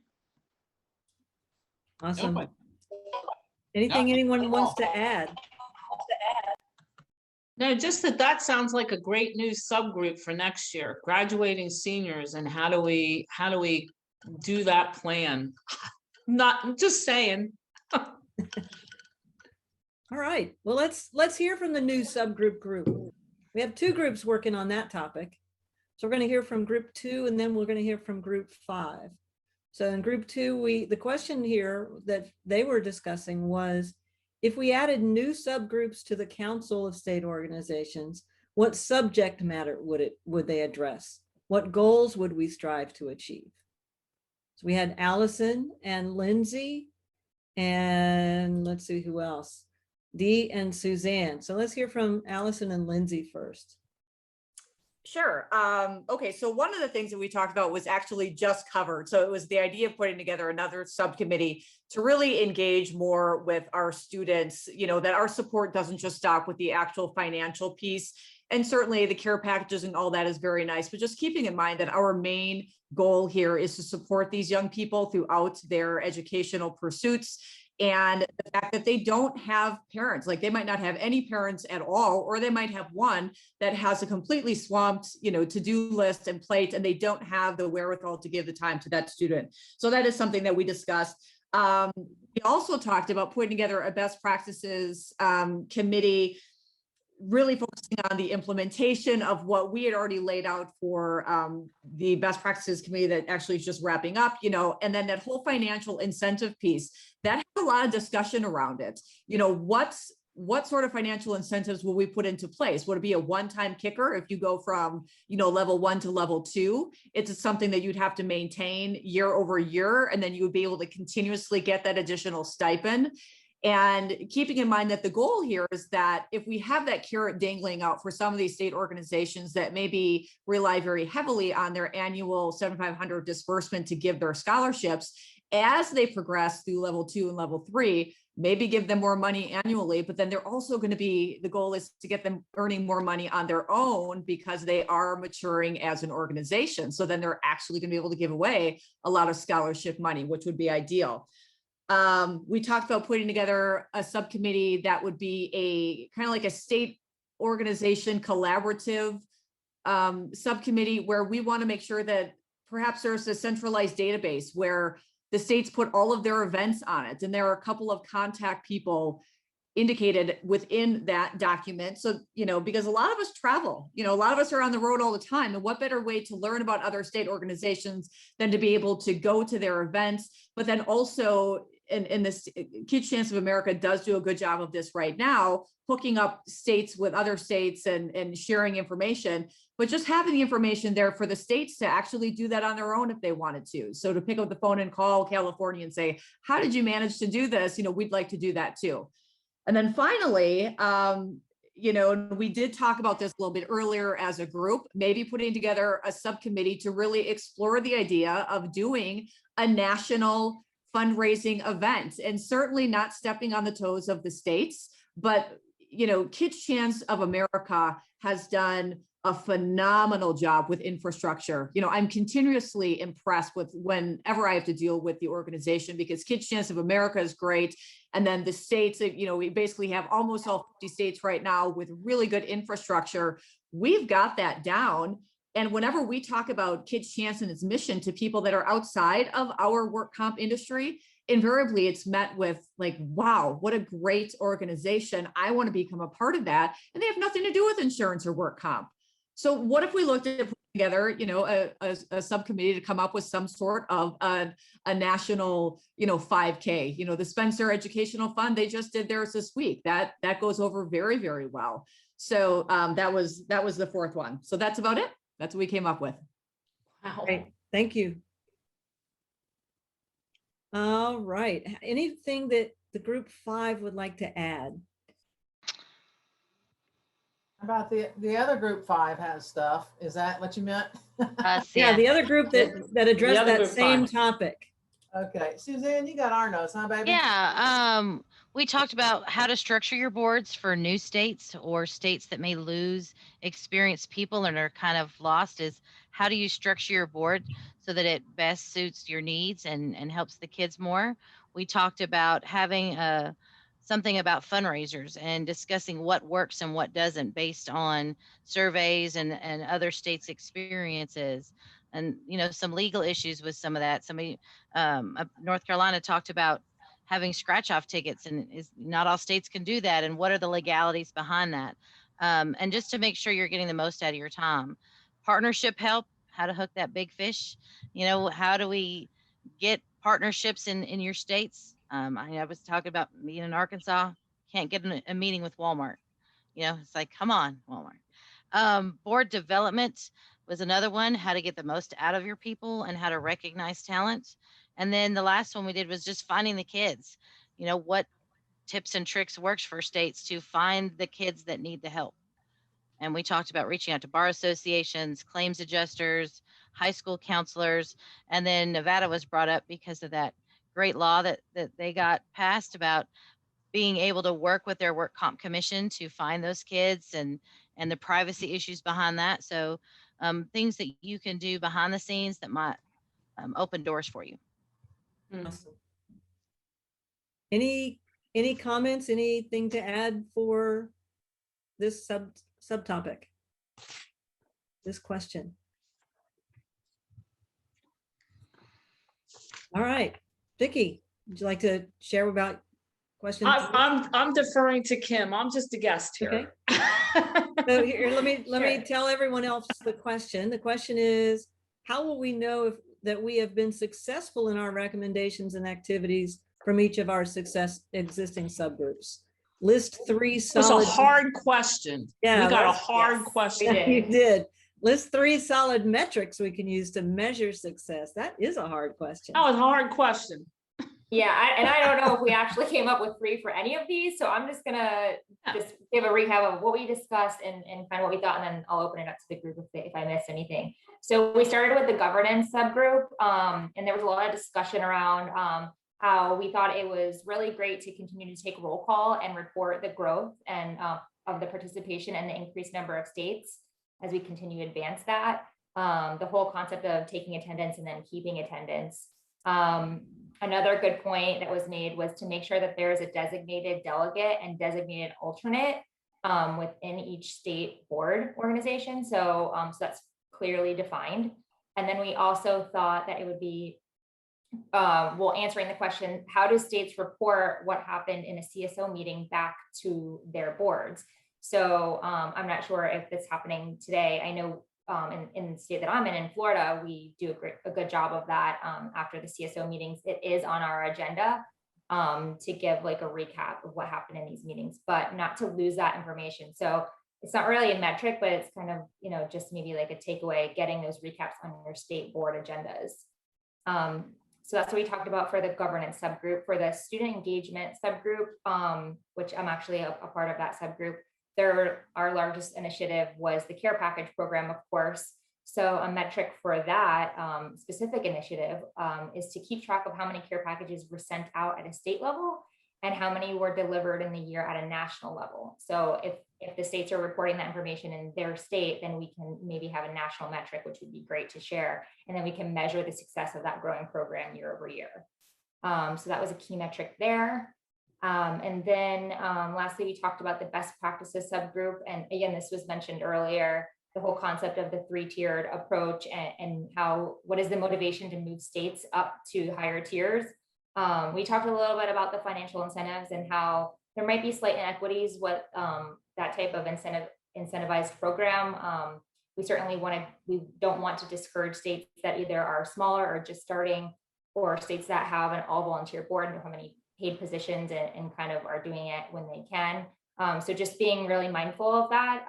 Awesome. Nope. Anything anyone wants to add? No, just that sounds like a great new subgroup for next year, graduating seniors, and how do we do that plan? Not just saying. All right. Well, let's hear from the new subgroup group. We have 2 groups working on that topic. So we're going to hear from group 2, and then we're going to hear from group 5. So in group 2, the question here that they were discussing was, if we added new subgroups to the Council of State Organizations, what subject matter would they address? What goals would we strive to achieve? So we had Allison and Lindsay, and let's see who else, Dee and Suzanne. So let's hear from Allison and Lindsay first. Sure. Okay, so one of the things that we talked about was actually just covered. So it was the idea of putting together another subcommittee to really engage more with our students, that our support doesn't just stop with the actual financial piece. And certainly the care packages and all that is very nice, but just keeping in mind that our main goal here is to support these young people throughout their educational pursuits. And the fact that they don't have parents, like they might not have any parents at all, or they might have one that has a completely swamped, to-do list and plate, and they don't have the wherewithal to give the time to that student. So that is something that we discussed. We also talked about putting together a best practices committee, really focusing on the implementation of what we had already laid out for the best practices committee that actually is just wrapping up, and then that whole financial incentive piece that had a lot of discussion around it. What sort of financial incentives will we put into place? Would it be a one-time kicker if you go from, level 1 to level 2? It's something that you'd have to maintain year over year, and then you would be able to continuously get that additional stipend. And keeping in mind that the goal here is that if we have that carrot dangling out for some of these state organizations that maybe rely very heavily on their annual $7,500 disbursement to give their scholarships, as they progress through level 2 and level 3, maybe give them more money annually, but then they're also going to be, the goal is to get them earning more money on their own because they are maturing as an organization. So then they're actually going to be able to give away a lot of scholarship money, which would be ideal. We talked about putting together a subcommittee that would be a kind of like a state organization collaborative subcommittee, where we want to make sure that perhaps there's a centralized database where the states put all of their events on it. And there are a couple of contact people indicated within that document. So, because a lot of us travel, a lot of us are on the road all the time. And what better way to learn about other state organizations than to be able to go to their events, but then also, and this Kids Chance of America does do a good job of this right now, hooking up states with other states and sharing information, but just having the information there for the states to actually do that on their own if they wanted to. So to pick up the phone and call California and say, how did you manage to do this? We'd like to do that too. And then finally, we did talk about this a little bit earlier as a group, maybe putting together a subcommittee to really explore the idea of doing a national fundraising event, and certainly not stepping on the toes of the states, but Kids Chance of America has done a phenomenal job with infrastructure. I'm continuously impressed with whenever I have to deal with the organization, because Kids Chance of America is great. And then the states, we basically have almost all 50 states right now with really good infrastructure. We've got that down. And whenever we talk about Kids Chance and its mission to people that are outside of our work comp industry, invariably it's met with like, wow, what a great organization. I want to become a part of that. And they have nothing to do with insurance or work comp. So what if we looked at putting together, a subcommittee to come up with some sort of a national, 5K, the Spencer Educational Fund, they just did theirs this week. That goes over very, very well. So that was the fourth one. So that's about it. That's what we came up with. Wow. Great. Thank you. All right. Anything that the group 5 would like to add? How about the other group 5 has stuff? Is that what you meant? Yeah, the other group that addressed that same topic. Okay, Suzanne, you got our notes, huh, baby? Yeah, we talked about how to structure your boards for new states or states that may lose experienced people and are kind of lost. Is how do you structure your board so that it best suits your needs and helps the kids more? We talked about having something about fundraisers and discussing what works and what doesn't based on surveys and other states' experiences. And some legal issues with some of that. Somebody North Carolina talked about having scratch off tickets, and not all states can do that, and what are the legalities behind that, and just to make sure you're getting the most out of your time. Partnership help, how to hook that big fish. How do we get partnerships in your states? I was talking about being in Arkansas, can't get a meeting with Walmart. It's like, come on, Walmart. Board development was another one, how to get the most out of your people and how to recognize talent. And then the last one we did was just finding the kids. What tips and tricks works for states to find the kids that need the help. And we talked about reaching out to bar associations, claims adjusters, high school counselors. And then Nevada was brought up because of that great law that they got passed about being able to work with their work comp commission to find those kids and the privacy issues behind that. So things that you can do behind the scenes that might open doors for you. Awesome. Any comments, anything to add for this subtopic, this question? All right, Vicki, would you like to share about questions? I'm deferring to Kim. I'm just a guest here. Okay. So here, let me tell everyone else the question. The question is, how will we know that we have been successful in our recommendations and activities from each of our existing subgroups? List 3 solid. It's a hard question. Yeah, we got a hard question. You did. List 3 solid metrics we can use to measure success. That is a hard question. That was a hard question. Yeah, and I don't know if we actually came up with 3 for any of these, so I'm just gonna just give a recap of what we discussed and kind of what we thought, and then I'll open it up to the group if I missed anything. So we started with the governance subgroup, and there was a lot of discussion around how we thought it was really great to continue to take roll call and report the growth and of the participation and the increased number of states as we continue to advance that. The whole concept of taking attendance and then keeping attendance. Another good point that was made was to make sure that there is a designated delegate was made was to make sure that there is a designated delegate and designated alternate within each state board organization. So, so that's clearly defined. And then we also thought that it would be, well, answering the question, how do states report what happened in a CSO meeting back to their boards? So I'm not sure if it's happening today. I know in the state that I'm in Florida, we do a good job of that after the CSO meetings. It is on our agenda to give like a recap of what happened in these meetings, but not to lose that information. So it's not really a metric, but it's kind of, you know, just maybe like a takeaway, getting those recaps on your state board agendas. So that's what we talked about for the governance subgroup. For the student engagement subgroup, which I'm actually a part of that subgroup, our largest initiative was the care package program, of course. So a metric for that specific initiative is to keep track of how many care packages were sent out at a state level and how many were delivered in the year at a national level. So if the states are reporting that information in their state, then we can maybe have a national metric, which would be great to share. And then we can measure the success of that growing program year over year. So that was a key metric there. And then lastly, we talked about the best practices subgroup. And again, this was mentioned earlier, the whole concept of the 3-tiered approach and what is the motivation to move states up to higher tiers. We talked a little bit about the financial incentives and how there might be slight inequities with that type of incentivized program. We certainly we don't want to discourage states that either are smaller or just starting, or states that have an all volunteer board and don't have any paid positions and kind of are doing it when they can. So just being really mindful of that,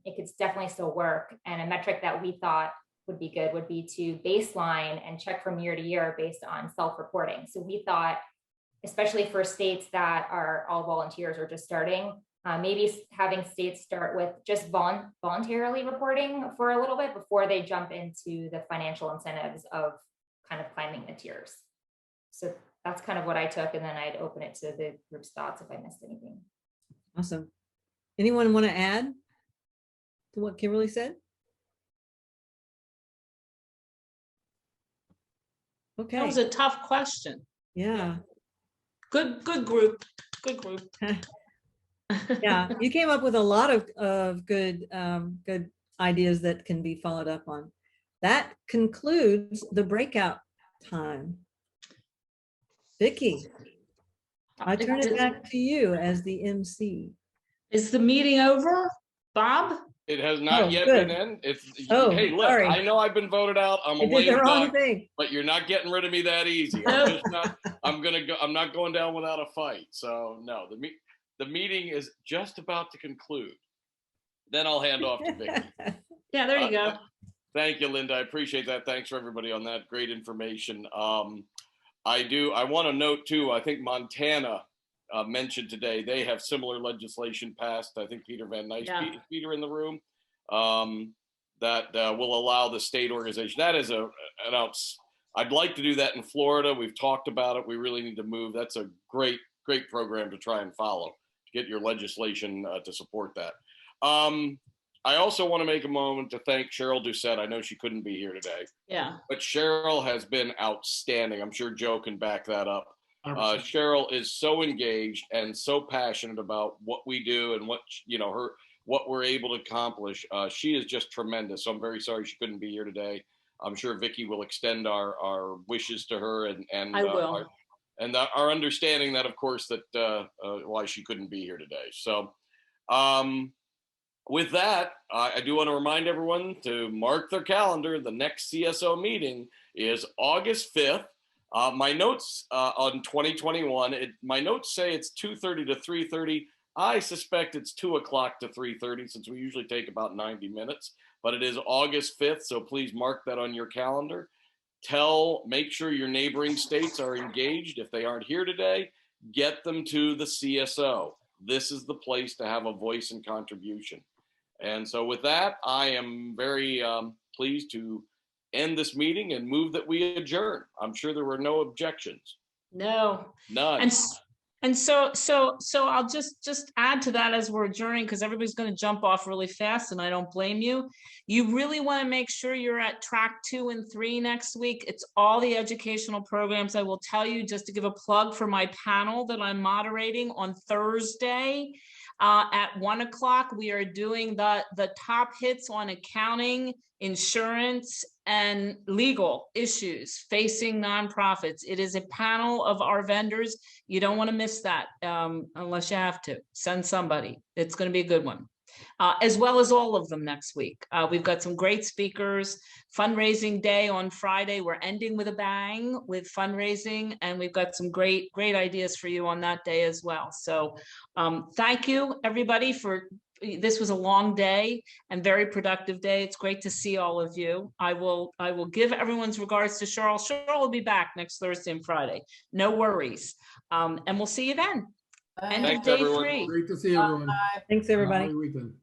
it could definitely still work. And a metric that we thought would be good would be to baseline and check from year to year based on self-reporting. So we thought, especially for states that are all volunteers or just starting, maybe having states start with just voluntarily reporting for a little bit before they jump into the financial incentives of kind of climbing the tiers. So that's kind of what I took, and then I'd open it to the group's thoughts if I missed anything. Awesome. Anyone want to add to what Kimberly said? Okay. That was a tough question. Yeah. Good group. Good group. Yeah, you came up with a lot of good good ideas that can be followed up on. That concludes the breakout time. Vicki, I turn it back to you as the MC. Is the meeting over, Bob? It has not yet good. been in. Hey, look, sorry. I know I've been voted out. I'm a I did the lame wrong duck, thing. but you're not getting rid of me that easy. I'm not going down without a fight. So no, the meeting is just about to conclude. Then I'll hand off to Vicki. Yeah, there you go. Thank you, Linda. I appreciate that. Thanks for everybody on that. Great information. I want to note too, I think Montana mentioned today, they have similar legislation passed. I think Peter Van Nuys, Peter in the room, that will allow the state organization. That is I'd like to do that in Florida. We've talked about it. We really need to move. That's a great program to try and follow, to get your legislation to support that. I also want to make a moment to thank Cheryl Doucette. I know she couldn't be here today. Yeah. But Cheryl has been outstanding. I'm sure Joe can back that up. Cheryl is so engaged and so passionate about what we do and what we're able to accomplish. She is just tremendous. So I'm very sorry she couldn't be here today. I'm sure Vicki will extend our wishes to her and I will. Our understanding that, of course, that why she couldn't be here today. So with that, I do want to remind everyone to mark their calendar. The next CSO meeting is August 5th. My notes on 2021, my notes say it's 2:30 to 3:30. I suspect it's 2 o'clock to 3:30 since we usually take about 90 minutes, but it is August 5th. So please mark that on your calendar. Make sure your neighboring states are engaged. If they aren't here today, get them to the CSO. This is the place to have a voice and contribution. And so with that, I am very pleased to end this meeting and move that we adjourn. I'm sure there were no objections. No. None. And so I'll just add to that as we're adjourning, because everybody's going to jump off really fast, and I don't blame you. You really want to make sure you're at track 2 and 3 next week. It's all the educational programs. I will tell you, just to give a plug for my panel that I'm moderating on Thursday at 1 o'clock, we are doing the top hits on accounting, insurance, and legal issues facing nonprofits. It is a panel of our vendors. You don't want to miss that unless you have to. Send somebody. It's going to be a good one. As well as all of them next week. We've got some great speakers. Fundraising day on Friday. We're ending with a bang with fundraising, and we've got some great ideas for you on that day as well. So thank you, everybody, for this was a long day and very productive day. It's great to see all of you. I will give everyone's regards to Cheryl. Cheryl will be back next Thursday and Friday. No worries. And we'll see you then. End of Thanks, day everyone. 3. Great to see everyone. Bye. Thanks, Have a everybody. great weekend.